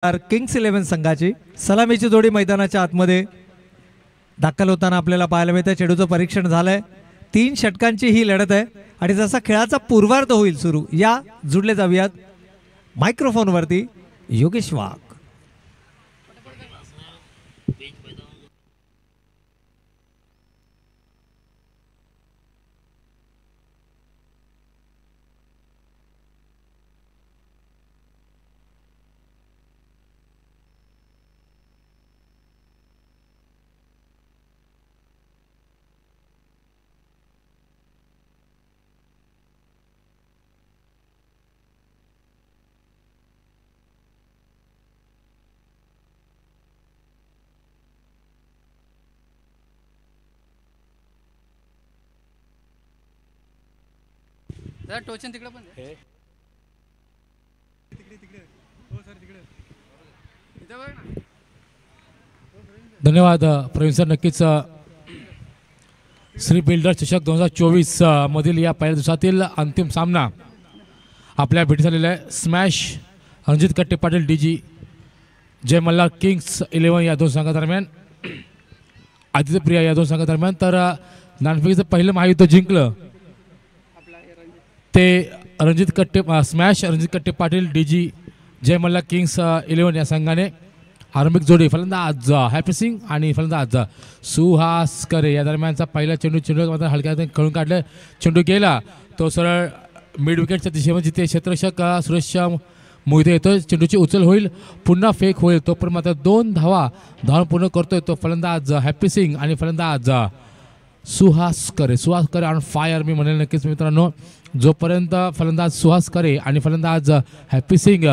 Kings 11 संघाची सलामीची जोडी मैदानाच्या आतमध्ये दाखल होताना आपल्याला पाहायला मिळते। चेंडूचं परीक्षण झालंय। 3 षटकांची ही लढत आहे आणि जसा खेळाचा पूर्वार्ध होईल सुरू या जुडले जाऊयात मायक्रोफोनवरती योगेश वाघ। टोचन तिकडे पण धन्यवाद प्रवीण सर। नक्कीच श्री बिल्डर चषक 2024 मधील या पहिल्या दिवसातील अंतिम सामना आपल्या भेटी झालेला आहे। स्मॅश रणजित कट्टे पाटील डीजी जय मल्हार किंग्स 11 या दोन संघादरम्यान, आदित्य प्रिया या दोन संघादरम्यान। तर नाणेफेकीचं पहिलं महायुद्ध जिंकलं ते रणजित कट्टे स्मॅश रणजित कट्टे पाटील डीजी जय मल्हार किंग्स 11 या संघाने। आरंभिक जोडी फलंदाज हॅपी सिंग आणि फलंदाज सुहास करे या दरम्यानचा पहिला चेंडू मात्र हलक्यात खेळून काढले। चेंडू गेला तो सरळ मिड विकेटच्या दिशेमध्ये जिथे क्षेत्ररक्षक सुरेश मोहिते येतो। चेंडूची उचल होईल, पुन्हा फेक होईल, तोपर्यंत मात्र 2 धावा पूर्ण करतोय तो फलंदाज हॅपी सिंग आणि फलंदाज सुहास करे ऑन फायर मी म्हणेल नक्कीच मित्रांनो। जोपर्यंत फलंदाज सुहास करे आणि फलंदाज हॅपी सिंग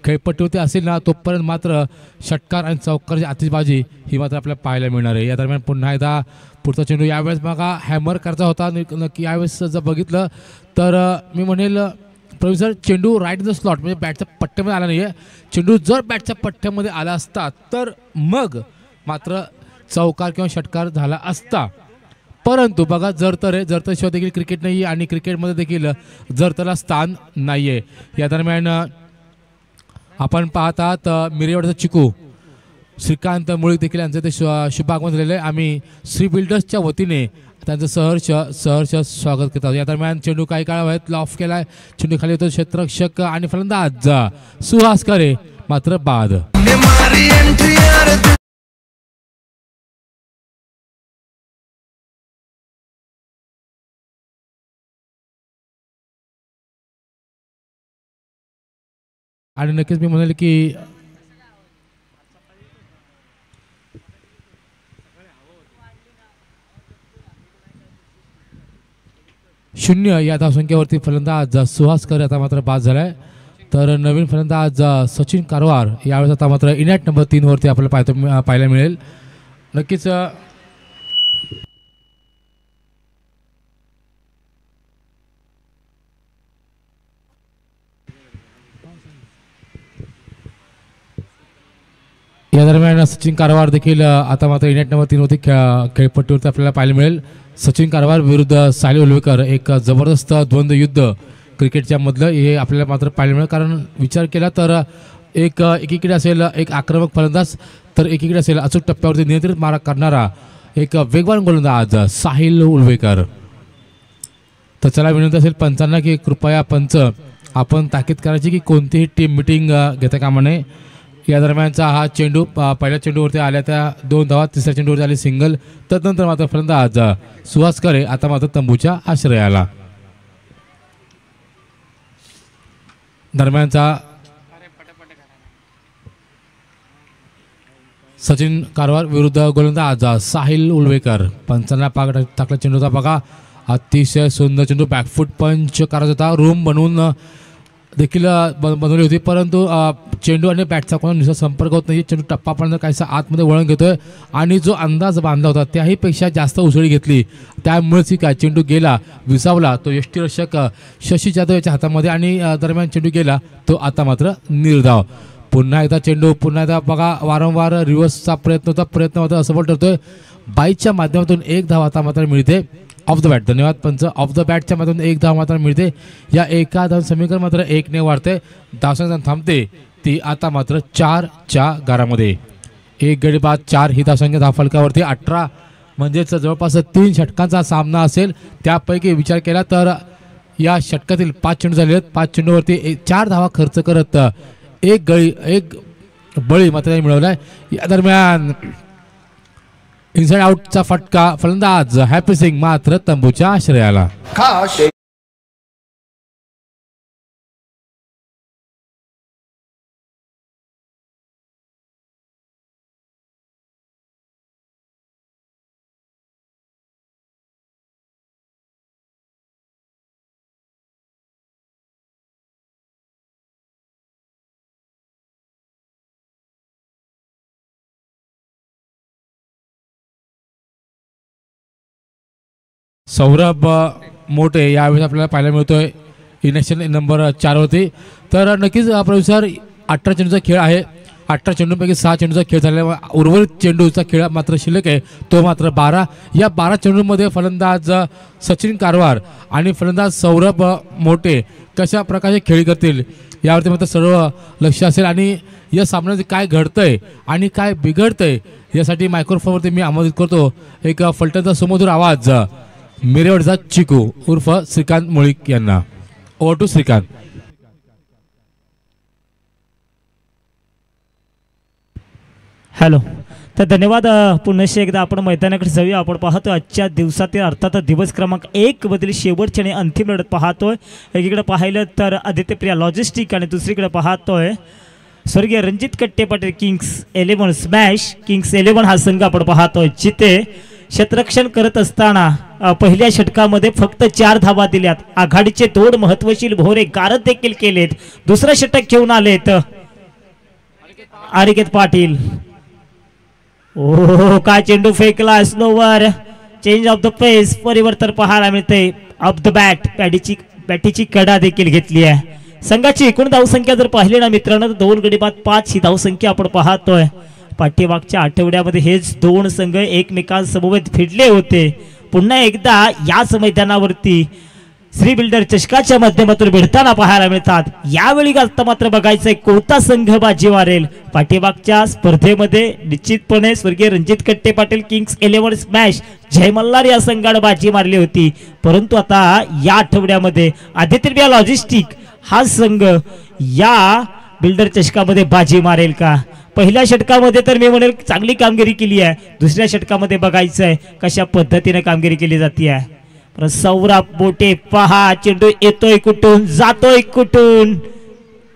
खेळपट्टीवरती असेल ना तोपर्यंत मात्र षटकार आणि चौकारची आतिषबाजी ही मात्र आपल्याला पाहायला मिळणार आहे। या दरम्यान पुन्हा एकदा पुढचा चेंडू यावेळेस बघा हॅमर करायचा होता नक्की। यावेळेस जर बघितलं तर मी म्हणेल प्रवीण सर चेंडू राईट इन द स्लॉट म्हणजे बॅटच्या पट्ट्यामध्ये आला नाही आहे। चेंडू जर बॅटच्या पट्ट्यामध्ये आला असता तर मग मात्र चौकार किंवा षटकार झाला असता। परंतु बघा जरतशिवाय देखील क्रिकेट नाही आहे आणि क्रिकेटमध्ये देखील जरतला स्थान नाही आहे। या दरम्यान आपण पाहत आहात मिरेवाडचा चिकू श्रीकांत मुळीक देखील यांचं ते शुभागमन झालेलं आहे। आम्ही श्री बिल्डर्सच्या वतीने त्यांचं सहर्ष स्वागत करतात। या दरम्यान चेंडू काही काळात ऑफ केलाय, चेंडू खाली होतो क्षेत्ररक्षक आणि फलंदाज सुहास करे मात्र बाद। आणि नक्कीच मी म्हणेल की शून्य या धावसंख्येवरती फलंदाज सुहास करे आता मात्र बाद झालाय। तर नवीन फलंदाज सचिन कारवार यावेळेस आता मात्र इनॅट नंबर 3 वरती आपल्याला पाहायला मिळेल। नक्कीच या दरम्यान सचिन कारवार देखील आता मात्र इनॅट नंबर 3 वरती खेळपट्टीवरती आपल्याला पाहायला मिळेल। सचिन कारवार विरुद्ध साहिल उलवेकर एक जबरदस्त द्वंद्व युद्ध क्रिकेटच्या मधलं हे आपल्याला मात्र पाहायला मिळेल। कारण विचार केला तर एकीकडे असेल एक आक्रमक फलंदाज तर एकीकडे असेल अचूक टप्प्यावरती नियंत्रित मारा करणारा एक वेगवान गोलंदाज साहिल उलवेकर। तर चला विनंती असेल पंचांना की कृपया पंच आपण ताकीद करायची की कोणतीही टीम मिटिंग घेता कामा नये। या दरम्यानचा हा चेंडू पहिल्या चेंडूवरती आल्या त्या 2 धावा, तिसऱ्या चेंडूवरती आली सिंगल। तदनंतर मात्र फलंदाज सुहास करे आता मात्र तंबूच्या आश्रयाला। दरम्यानचा सचिन कारवार विरुद्ध गोलंदाज साहिल उलवेकर। पंचांना टाकला चेंडूचा बघा अतिशय सुंदर चेंडू बॅकफूट पंच करायचा होता, रूम बनवून देखील बनवली होती, परंतु चेंडू आणि बॅटचा कोणा नुसता संपर्क होत नाही। चेंडू टप्पापर्यंत काहीसा आतमध्ये वळण घेतोय आणि जो अंदाज बांधला होता त्याही पेक्षा जास्त उसळी घेतली, त्यामुळेच काय चेंडू गेला विसावला तो यष्टीरक्षक शशी जाधव याच्या हातामध्ये आणि दरम्यान चेंडू गेला तो आता मात्र निर्धाव। पुन्हा एकदा चेंडू पुन्हा एकदा बघा वारंवार रिव्हर्सचा प्रयत्न होता असं बोल ठरतोय। बाईच्या माध्यमातून 1 धाव आता मात्र मिळते ऑफ द बॅट। धन्यवाद पंच। ऑफ द बॅटच्या माध्यमातून 1 धाव मात्र मिळते। या एका धाव समीकरण मात्र 1 ने वाढते, धावसंख्या थांबते वरती आता मात्र 4च्या घरामध्ये. एक गडी बाद 4 ही धावसंख्या धावफलकावरती. 18 म्हणजेच जवळपास 3 षटकांचा सामना असेल. त्यापैकी विचार केला तर या षटकातील 5 चेंडू झाले आहेत. 5 चेंडूवरती 4 धावा खर्च करत एक बळी मात्र त्यांनी मिळवलाय. या दरम्यान इनसाइड आउटचा फटका फलंदाज हॅपी सिंग मात्र तंबूच्या आश्रयाला. सौरभ मोठे यावेळेस आपल्याला पाहायला मिळतोय इनेक्शन नंबर 4 वरती. तर नक्कीच प्रोफेसर 18 चेंडूचा खेळ आहे. 18 चेंडूंपैकी 6 चेंडूचा खेळ झाल्यामुळे उर्वरित चेंडूचा खेळ मात्र शिल्लक आहे तो मात्र 12. या 12 चेंडूंमध्ये फलंदाज सचिन कारवार आणि फलंदाज सौरभ मोठे कशा प्रकारे खेळी करतील यावरती मात्र सर्व लक्ष असेल. आणि या सामन्यात काय घडतंय आणि काय बिघडतंय यासाठी मायक्रोफोनवरती मी आमंत्रित करतो एक फलटणचा सुमधुर आवाज मिरेवडचा चिकू उर्फ श्रीकांत मुळीक यांना. Over to Shrikant. हॅलो. तर धन्यवाद. पुन्हा एकदा आपण मैदानाकडे जाऊया. आपण पाहतो आजच्या दिवसातील अर्थात दिवस क्रमांक 1 मधील शेवटची आणि अंतिम लढत पाहतोय. एकीकडे पाहिलं तर आदित्यप्रिया लॉजिस्टिक आणि दुसरीकडे पाहतोय स्वर्गीय रणजित कट्टे पाटील किंग्स 11 स्मॅश किंग्स 11 हा संघ आपण पाहतोय जिथे क्षेत्ररक्षण करत असताना पहिल्या षटकामध्ये फक्त 4 धावा दिल्यात. आघाडीचे 2 महत्वशील भोरे गारद देखील केलेत. दुसरं षटक घेऊन आलेत अनिकेत पाटील. ओ काय चेंडू फेकला स्लोवर. चेंज ऑफ द पेस परिवर्तन पाहायला मिळते. ऑफ द बॅटीची कडा देखील घेतली आहे. संघाची एकूण धावसंख्या जर पाहिली ना मित्रांनो तर 2 गडी बाद 5 ही धावसंख्या आपण पाहतोय. पाठीमागच्या आठवड्यामध्ये हेच 2 संघ एकमेकांसमवेत भिडले होते. पुन्हा एकदा याच मैदानावरती श्री बिल्डर चषकाच्या माध्यमातून भिडताना पाहायला मिळतात. यावेळी आता मात्र बघायचंय कोणता संघ बाजी मारेल. पाठीमागच्या स्पर्धेमध्ये निश्चितपणे स्वर्गीय रणजित कट्टे पाटील किंग्स 11 स्मॅश जय मल्हार या संघाने बाजी मारली होती. परंतु आता या आठवड्यामध्ये आदित्यप्रिया लॉजिस्टिक हा संघ या बिल्डर चषकामध्ये बाजी मारेल का. पहिल्या षटकामध्ये तर मी म्हणेल चांगली कामगिरी केली आहे. दुसऱ्या षटकामध्ये बघायचं आहे कशा पद्धतीने कामगिरी केली जाते आहे. सौरभ मोठे पहा चेंडू येतोय कुठून जातोय कुठून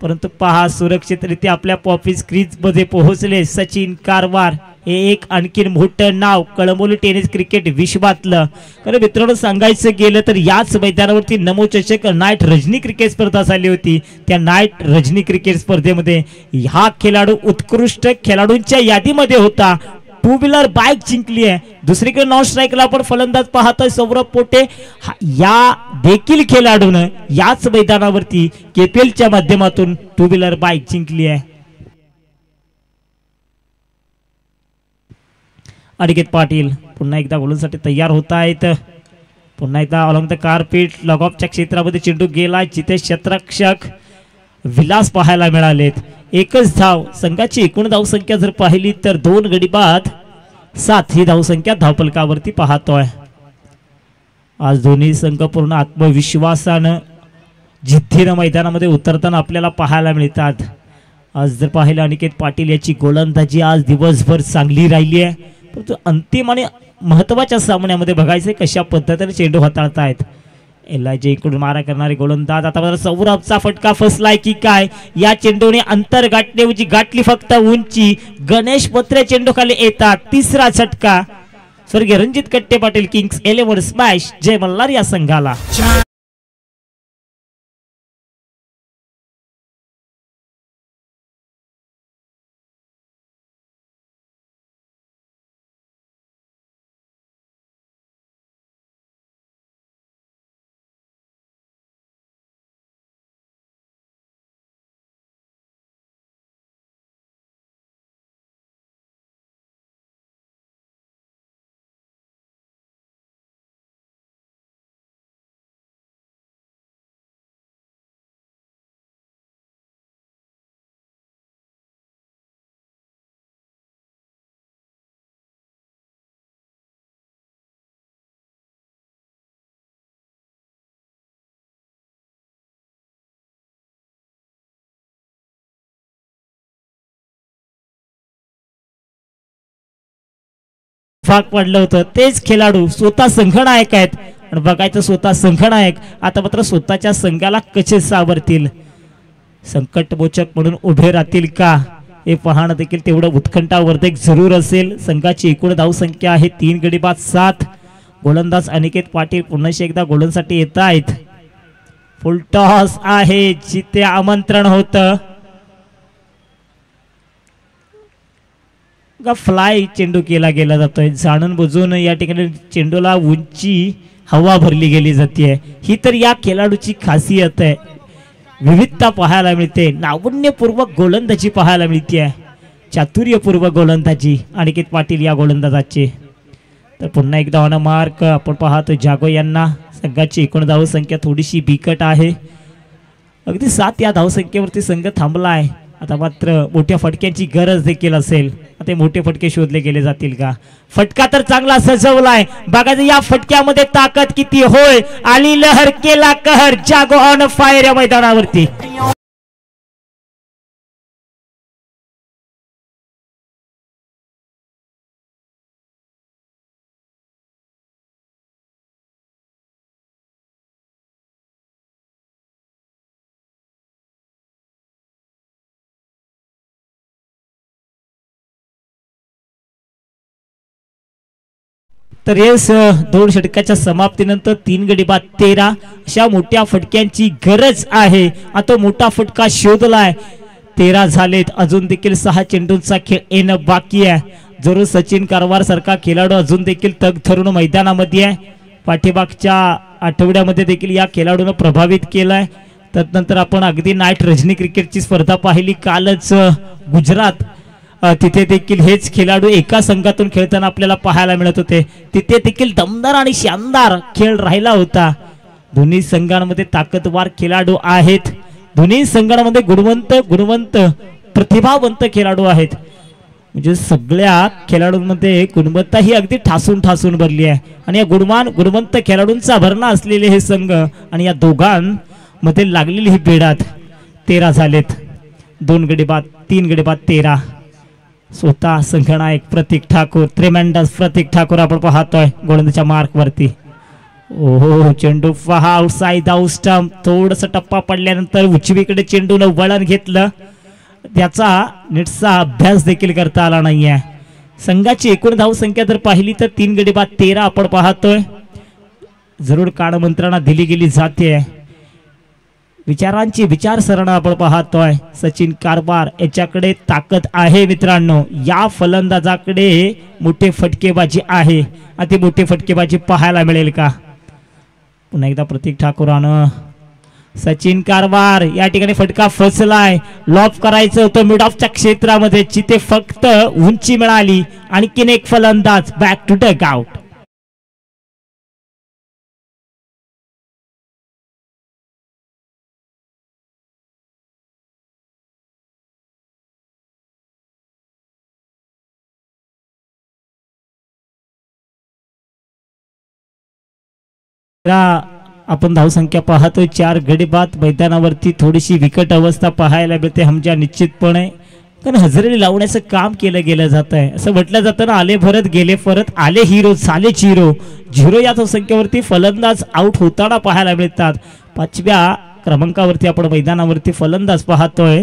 परंतु पहा सुरक्षितरित्या आपल्या पॉफिस क्रीज मध्ये पोहोचले सचिन कारवार. हे एक आणखीन मोठं नाव कळंबोली टेनिस क्रिकेट विश्वातलं. कारण मित्रांनो सांगायचं गेलं तर याच मैदानावरती नमो चषक नाईट रजनी क्रिकेट स्पर्धा झाली होती. त्या नाईट रजनी क्रिकेट स्पर्धेमध्ये हा खेळाडू उत्कृष्ट खेळाडूंच्या यादीमध्ये होता. 2 व्हीलर बाईक जिंकली आहे. दुसरीकडे नॉन स्ट्राईकला आपण फलंदाज पाहतोय सौरभ पोटे. या देखील खेळाडूनं याच मैदानावरती केपीएलच्या माध्यमातून 2 व्हीलर बाईक जिंकली आहे. अनिकेत पाटील पुन्हा एकदा गोलंसाठी तयार होत आहेत. पुन्हा एकदा ऑलॉंग द कारपीट लगॉपच्या क्षेत्रामध्ये चेंडू गेला जिथे क्षेत्ररक्षक विलास पाहायला मिळालेत. एकच धाव. संघाची एकूण धावसंख्या जर पाहिली तर 2 गडी बाद 7 ही धावसंख्या धावफलकावरती पाहतोय. आज दोन्ही संघ पूर्ण आत्मविश्वासानं जिद्दीनं मैदानामध्ये उतरताना आपल्याला पाहायला मिळतात. आज जर पाहिलं अनिकेत पाटील याची गोलंदाजी आज दिवसभर चांगली राहिली आहे. परंतु अंतिम आणि महत्वाच्या सामन्यामध्ये बघायचं कशा पद्धतीने चेंडू हाताळतायत. एलआयजे इकडून मारा करणारे गोलंदाज. आता सौरभचा फटका फसलाय की काय. या चेंडूने अंतर गाठण्याऐवजी गाठली फक्त उंची. गणेश पत्रे चेंडू खाली येतात. तिसरा झटका स्वर्गीय रणजित कट्टे पाटील किंग्स 11 स्मॅश जय मल्हार या संघाला. भाग पडलं होतं तेच खेळाडू स्वतः संघनायक आहेत आणि बघायचं स्वतः संघनायक आता मात्र स्वतःच्या संघाला कसे सावरतील, संकटमोचक म्हणून उभे राहतील का हे पाहणं देखील तेवढं उत्कंठावर्धक जरूर असेल. संघाची एकूण धावसंख्या आहे 3 गडी बाद 7. गोलंदाज अनिकेत पाटील पुन्हा एकदा गोलंदाजसाठी येत आहेत. फुल टॉस आहे जिथे आमंत्रण होतं. फ्लाय चेंडू केला गेला जातोय जाणून बुजून या ठिकाणी चेंडूला उंची हवा भरली गेली जाते. ही तर या खेळाडूची खासियत आहे. विविधता पाहायला मिळते, नाविन्यपूर्वक गोलंदाजी पाहायला मिळते, चातुर्यपूर्वक गोलंदाजी अनिकेत पाटील या गोलंदाजाचे. तर पुन्हा एकदा ऑन मार्क आपण पाहतो जागो यांना. संघाची एकूण धावसंख्या थोडीशी बिकट आहे, अगदी 7 या धावसंख्येवरती संघ थांबला आहे. आता मात्र मोठ्या फटक्यांची गरज देखील असेल. आता मोठे फटके शोधले गेले जातील का? फटका तर चांगला सजवलाय, बघायचं या फटक्यामध्ये ताकद किती. होय, आली लहर केला कहर, जागो ऑन फायर या मैदानावरती. तर येस 2 षटकाच्या समाप्तीनंतर 3 गडी बाद 13 अशा मोठ्या फटक्यांची गरज आहे. आता मोठा फटका शोधलाय. 13 झालेत, अजून देखील 6 चेंडूंचा खेळ येणं बाकी आहे. जरूर सचिन कारवार सारखा खेळाडू अजून देखील तग धरून मैदानामध्ये आहे. पाठीमागच्या आठवड्यामध्ये देखील या खेळाडूनं प्रभावित केलाय. त्यानंतर आपण अगदी नाईट रजनी क्रिकेटची स्पर्धा पाहिली कालच गुजरात, तिथे देखील हेच खेळाडू एका संघातून खेळताना आपल्याला पाहायला मिळत होते. तिथे देखील दमदार आणि शानदार खेळ राहिला होता. दोन्ही संघांमध्ये ताकदवार खेळाडू आहेत, दोन्ही संघांमध्ये गुणवंत प्रतिभावंत खेळाडू आहेत. म्हणजे सगळ्या खेळाडूंमध्ये गुणवत्ता ही अगदी ठासून भरली आहे. आणि या गुणवंत खेळाडूंचा भरणा असलेले हे संघ आणि या दोघांमध्ये लागलेली ही बेडात 13 झालेत. 2 गडी बाद 3 गडी बाद 13. स्वतः संघनायक प्रतीक ठाकूर, ट्रेमेंडस प्रतीक ठाकूर आपण पाहतोय गोलंदाजच्या मार्क वरती. ओहो, चेंडू पहा आउटसाइड आउट स्टंप. थोडस टप्पा पडल्यानंतर उजवीकडे चेंडूनं वळण घेतलं, त्याचा नीटसा अभ्यास देखील करता आला नाहीये. संघाची एकूण धावसंख्या जर पाहिली तर 3 गडी बाद 13 आपण पाहतोय. जरूर कानमंत्रणा दिली गेली जाते, विचारांची विचारसरणा आपण पाहतोय. सचिन कारभार याच्याकडे ताकद आहे मित्रांनो, या फलंदाजाकडे मोठे फटकेबाजी आहे. अति मोठी फटकेबाजी पाहायला मिळेल का? पुन्हा एकदा प्रतीक ठाकूरानं सचिन कारभार या ठिकाणी फटका फसलाय. लॉफ करायचं होतं मिड ऑफच्या क्षेत्रामध्ये, जिथे फक्त उंची मिळाली. आणखीन एक फलंदाज बॅक टू डग आउट. आपण धावसंख्या पाहतोय 4 गडी बाद. मैदानावरती थोडीशी विकट अवस्था पाहायला मिळते हमजा निश्चितपणे, कारण हजेरी लावण्याचं काम केलं गेलं जात आहे. असं म्हटलं जातं ना, आले भरत गेले परत, आले हिरो झाले झिरो या धावसंख्येवरती फलंदाज आउट होताना पाहायला मिळतात. 5व्या क्रमांकावरती आपण मैदानावरती फलंदाज पाहतोय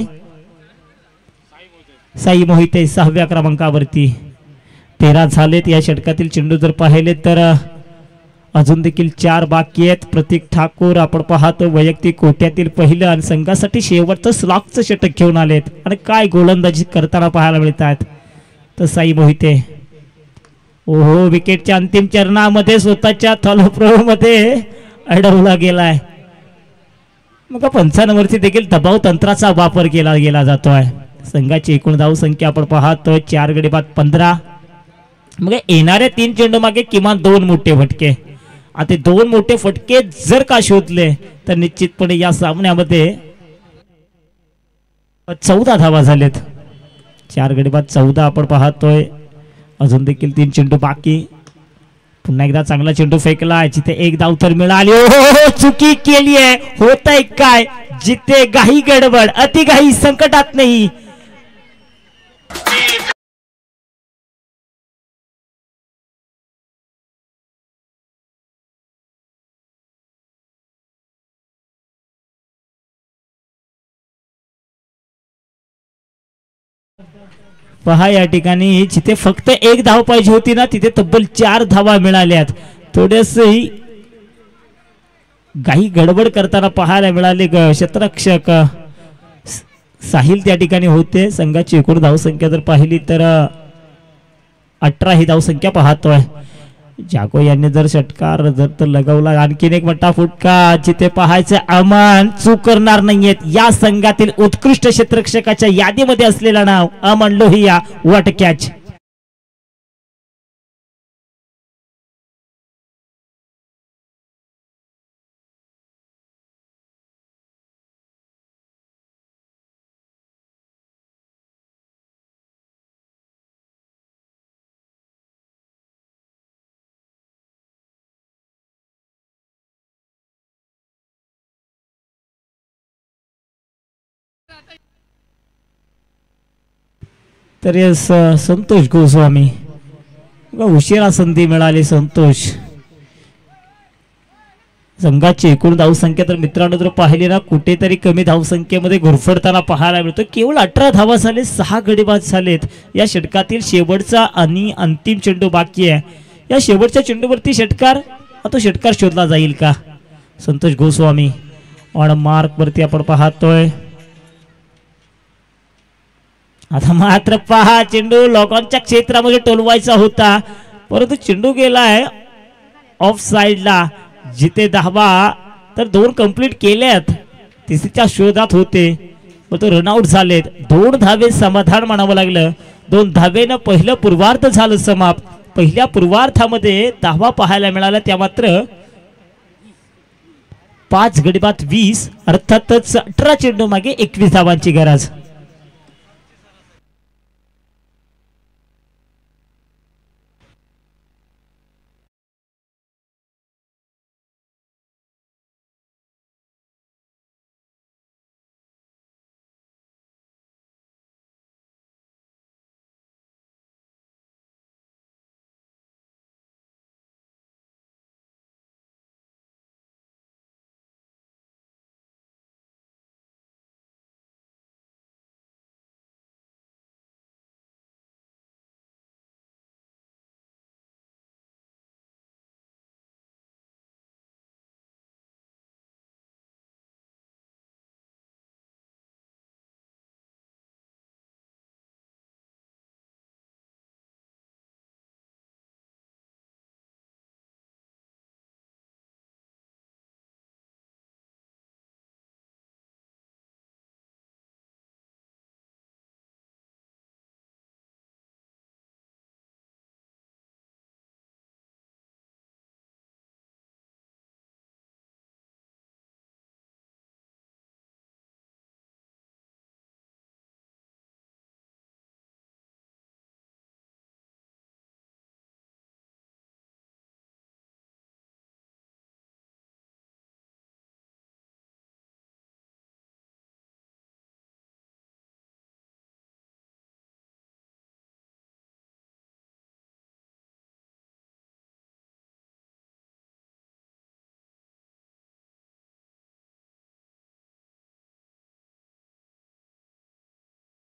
साई मोहिते 6व्या क्रमांकावरती. 13 झालेत या षटकातील चेंडू जर पाहिले तर अजून देखील 4 बाकी आहेत. प्रतीक ठाकूर आपण पाहतो वैयक्तिक कोट्यातील पहिलं आणि संघासाठी शेवटचं स्लॉकचं षटक घेऊन आलेत. आणि काय गोलंदाजी करताना पाहायला मिळतात. तर साई मोहिते ओहो, विकेटच्या अंतिम चरणामध्ये स्वतःच्या थॉलोप्रोमध्ये अडवला गेलाय. मग पंचांवरती देखील दबाव तंत्राचा वापर केला गेला जातोय. संघाची एकूण धावसंख्या आपण पाहतोय 4 गडी बाद 15. मग येणाऱ्या 3 चेंडू मागे किमान 2 मोठे फटके. आता 2 मोठे फटके जर का शोधले तर निश्चितपणे या सामन्यामध्ये 14 धावा झालेत. 4 गडी बाद 14 आपण पाहतोय. अजून देखील 3 चेंडू बाकी. पुन्हा एकदा चांगला चेंडू फेकलाय, जिथे 1 धाव तर मिळाली. हो, चुकी केली आहे. होतंय काय, जिथे घाई गडबड, अति घाई संकटात नाही. पहा या ठिकाणी जिथे फक्त एक धाव पाहिजे होती ना तिथे तब्बल 4 धावा मिळाल्यात. थोडेसे काही गडबड करताना पाहायला मिळाले क्षेत्ररक्षक साहिल त्या ठिकाणी होते. संघाची एकूण धावसंख्या जर पाहिली तर 18 ही धावसंख्या पाहतोय. जागो यांनी जर षटकार जर तर लगावला आणखीन एक मोठा फुटका जिथे पाहायचं अमन चूक करणार नाहीयेत. या संघातील उत्कृष्ट क्षेत्ररक्षकाच्या यादीमध्ये असलेलं नाव अमन लोहिया. What catch. तर संतोष गोस्वामी उशिरा संधी मिळाली. संतोष संघाची एकूण धावसंख्या तर मित्रांनो जर पाहिली ना कुठेतरी कमी धावसंख्येमध्ये घुरफडताना पाहायला मिळतो. केवळ 18 धावा झाले, 6 गडी बाद झालेत. या षटकातील शेवटचा आणि अंतिम चेंडू बाकी आहे. या शेवटच्या चेंडूवरती षटकार तो षटकार शोधला जाईल का. संतोष गोस्वामी ऑन मार्क वरती आपण पाहतोय. आता मात्र पहा चेंडू लोकांच्या क्षेत्रामध्ये टोलवायचा होता परंतु चेंडू गेलाय ऑफ साइडला. जिथे धावा तर 2 कंप्लीट केल्यात, तिसरीच्या शोधात होते पण तो रनआउट झालेत. 2 धावे समाधान म्हणावं लागलं. 2 धावेनं पहिलं पूर्वार्ध झालं समाप्त. पहिल्या पूर्वार्धामध्ये धावा पाहायला मिळाल्या त्या मात्र 5 गडी बाद 20 अर्थातच 18 चेंडू मागे 21 धावांची गरज.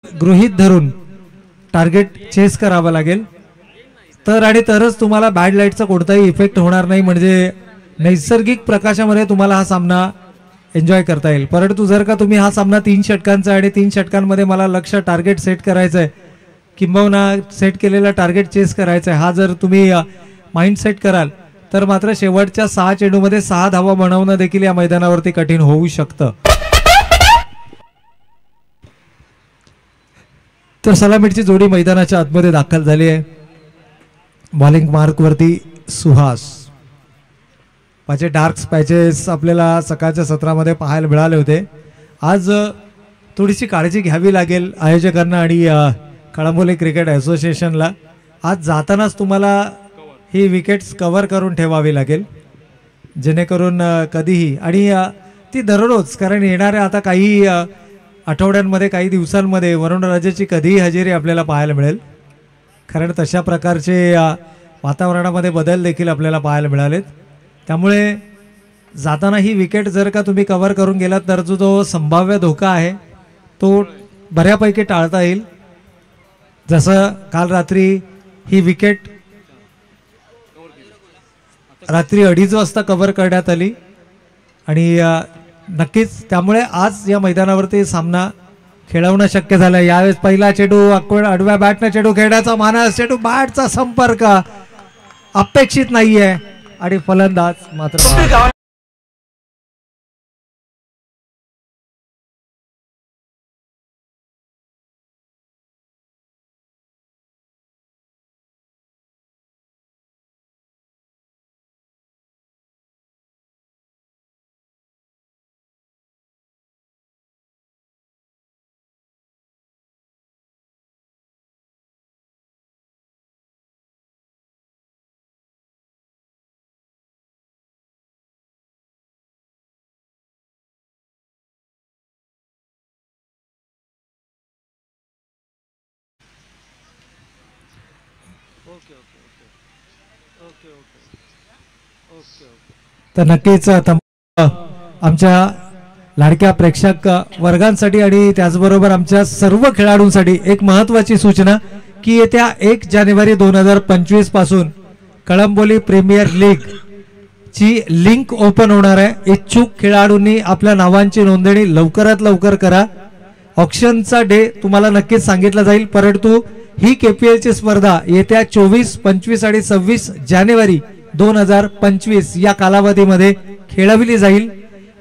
गृहीत धरून टार्गेट चेस करावं लागेल तर आणि तरच तुम्हाला बॅड लाईटचा कोणताही इफेक्ट होणार नाही. म्हणजे नैसर्गिक प्रकाशामध्ये तुम्हाला हा सामना एन्जॉय करता येईल. परंतु जर का तुम्ही हा सामना 3 षटकांचा आणि 3 षटकांमध्ये मला लक्ष टार्गेट सेट करायचं आहे किंबहुना सेट केलेला टार्गेट चेस करायचा आहे हा जर तुम्ही माइंड सेट कराल तर मात्र शेवटच्या 6 चेंडूमध्ये 6 धावा बनवणं देखील या मैदानावरती कठीण होऊ शकतं. तर सलामीची जोडी मैदानाच्या आतमध्ये दाखल झाली आहे. बॉलिंग मार्क वरती सुहास. माझे डार्क पॅचेस आपल्याला सकाळच्या सत्रामध्ये पाहायला मिळाले होते. आज थोडीशी काळजी घ्यावी लागेल आयोजकांना आणि कळंबोली क्रिकेट असोसिएशनला. आज जातानाच तुम्हाला ही विकेट्स कव्हर करून ठेवावी लागेल जेणेकरून कधीही आणि ती दररोज कारण येणाऱ्या आता काही आठवड्यांमध्ये काही दिवसांमध्ये वरुणराजाची कधीही हजेरी आपल्याला पाहायला मिळेल. कारण तशा प्रकारचे वातावरणामध्ये बदल देखील आपल्याला पाहायला मिळालेत. त्यामुळे जाताना ही विकेट जर का तुम्ही कव्हर करून गेलात तर जो संभाव्य धोका आहे तो बऱ्यापैकी टाळता येईल. जसं काल रात्री ही विकेट रात्री 2:30 वाजता कव्हर करण्यात आली आणि नक्कीच त्यामुळे आज या मैदानावरती सामना खेळवणं शक्य झालं. यावेळेस पहिला चेंडू आडव्या बॅटने चेंडू खेळण्याचा मानस, चेंडू बॅटचा संपर्क अपेक्षित नाहीये आणि फलंदाज मात्र तर नक्कीच आमच्या लाडक्या प्रेक्षक वर्गांसाठी आणि त्याचबरोबर आमच्या सर्व खेळाडूंसाठी एक महत्त्वाची सूचना की येत्या 1 जानेवारी 2025 पासून कळंबोली प्रीमियर लीग ची लिंक ओपन होणार आहे. इच्छुक खेळाडूंनी आपल्या नावांची नोंदणी लवकरात लवकर करा. ऑक्शनचा डे तुम्हाला नक्कीच सांगितला जाईल, परंतु ही KPL ची स्पर्धा येत्या 24, 25 आणि 26 जानेवारी 2025 या कालावधीमध्ये खेळवली जाईल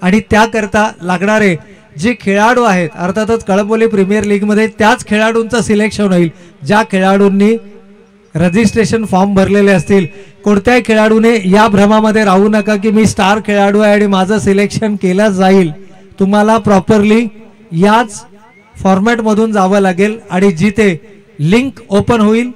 आणि त्याकरता लागणारे जे खेळाडू आहेत अर्थातच कळंबोली प्रीमियर लीग मध्ये त्याच खेळाडूंचं सिलेक्शन होईल ज्या खेळाडूंनी रजिस्ट्रेशन फॉर्म भरलेले असतील. कोणत्याही खेळाडूने या भ्रमामध्ये राहू नका की मी स्टार खेळाडू आहे आणि माझं सिलेक्शन केलं जाईल. तुम्हाला प्रॉपरली याच फॉर्मॅट मधून जावं लागेल आणि जिथे लिंक ओपन होईल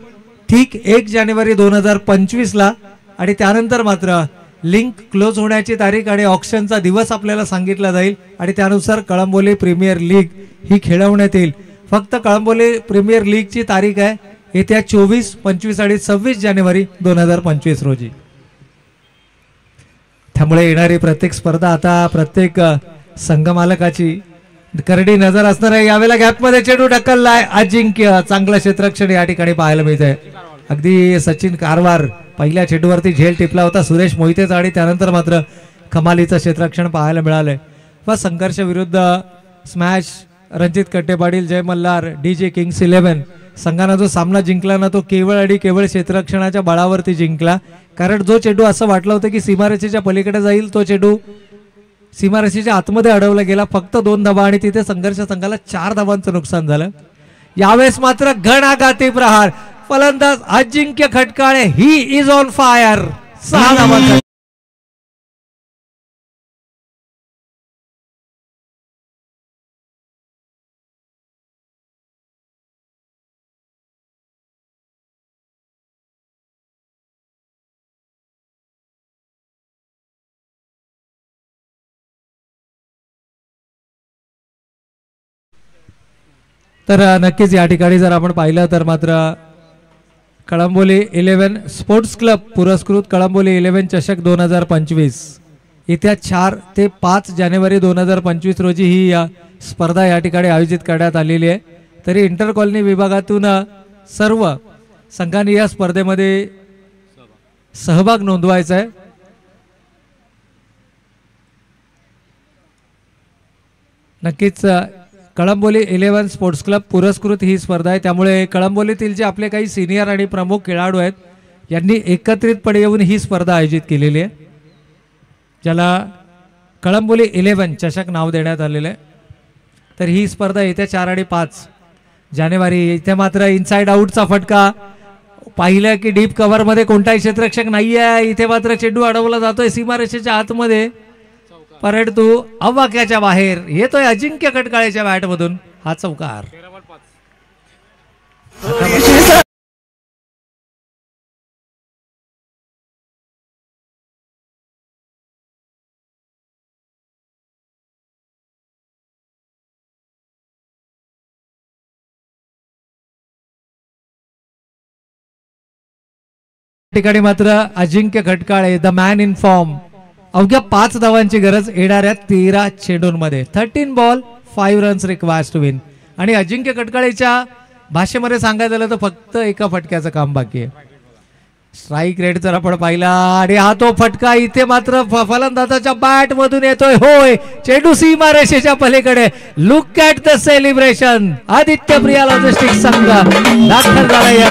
ठीक 1 जानेवारी 2025 ला आणि त्यानंतर मात्र लिंक क्लोज होण्याची तारीख आणि ऑक्शनचा दिवस आपल्याला सांगितला जाईल आणि त्यानुसार कळंबोली प्रीमियर लीग ही खेळवण्यात येईल. फक्त कळंबोली प्रीमियर लीगची तारीख आहे येत्या 24, 25 आणि 26 जानेवारी 2025 रोजी. त्यामुळे येणारी प्रत्येक स्पर्धा आता प्रत्येक संघमालकाची करडी नजर असणार आहे. यावेळेला गॅपमध्ये चेंडू ढकललाय अजिंक्य, चांगलं क्षेत्ररक्षण या ठिकाणी पाहायला मिळतंय. अगदी सचिन कारवार पहिल्या चेंडूवरती झेल टिपला होता सुरेश मोहितेचा आणि त्यानंतर मात्र कमालीचं क्षेत्ररक्षण पाहायला मिळालंय. व संघर्ष विरुद्ध स्मॅश रणजित कट्टे पाटील, जय मल्हार, DJ किंग्स 11 संघानं जो सामना जिंकला ना तो केवळ आणि केवळ क्षेत्ररक्षणाच्या बळावरती जिंकला. कारण जो चेंडू असं वाटलं होतं की सीमारेषेच्या पलीकडे जाईल तो चेंडू सीमारेषेच्या आतमध्ये अडवला गेला. फक्त 2 धावा आणि तिथे संघर्ष संघाला 4 धावांचं नुकसान झालं. यावेळेस मात्र घणाघाती प्रहार, फलंदाज अजिंक्य Khatkale he is on fire, 6 धावांचा. तर नक्कीच या ठिकाणी जर आपण पाहिलं तर मात्र कळंबोली 11 स्पोर्ट्स क्लब पुरस्कृत कळंबोली 11 चषक 2025 येत्या 4 ते 5 जानेवारी 2025 रोजी ही स्पर्धा या ठिकाणी आयोजित करण्यात आलेली आहे. तरी इंटर कॉलनी विभागातून सर्व संघांनी या स्पर्धेमध्ये सहभाग नोंदवायचा आहे. नक्कीच कळंबोली 11 स्पोर्ट्स क्लब पुरस्कृत ही स्पर्धा आहे. त्यामुळे कळंबोलीतील जे आपले काही सिनियर आणि प्रमुख खेळाडू आहेत यांनी एकत्रितपणे येऊन ही स्पर्धा आयोजित केलेली आहे, ज्याला कळंबोली 11 चषक नाव देण्यात आलेलं आहे. तर ही स्पर्धा येत्या 4 आणि 5 जानेवारी. इथे मात्र इनसाइड आउटचा फटका पाहिलं की डीप कव्हरमध्ये कोणताही क्षेत्ररक्षक नाही आहे. इथे मात्र चेंडू अडवला जातोय सीमारेषेच्या आतमध्ये, परंतु अवाक्याच्या बाहेर येतोय अजिंक्य खटकाळेच्या बॅटमधून हा चौकार. ठिकाणी मात्र Ajinkya Khatkale the man in form, अवघ्या 5 धावांची गरज येणाऱ्या 13 चेंडूंमध्ये. 13 ball 5 runs required to win. आणि अजिंक्य खटकाळेच्या भाषेमध्ये सांगायचं झालं तर फक्त एका फटक्याचं काम बाकी आहे. स्ट्राईक रेट जर आपण पाहिला आणि हा तो फटका इथे मात्र फलंदाजाच्या बॅट मधून येतोय. होय, चेंडू सीमारेषेच्या पलीकडे. Look at the celebration. Aditya Priya logistics संघ दाखल झाला.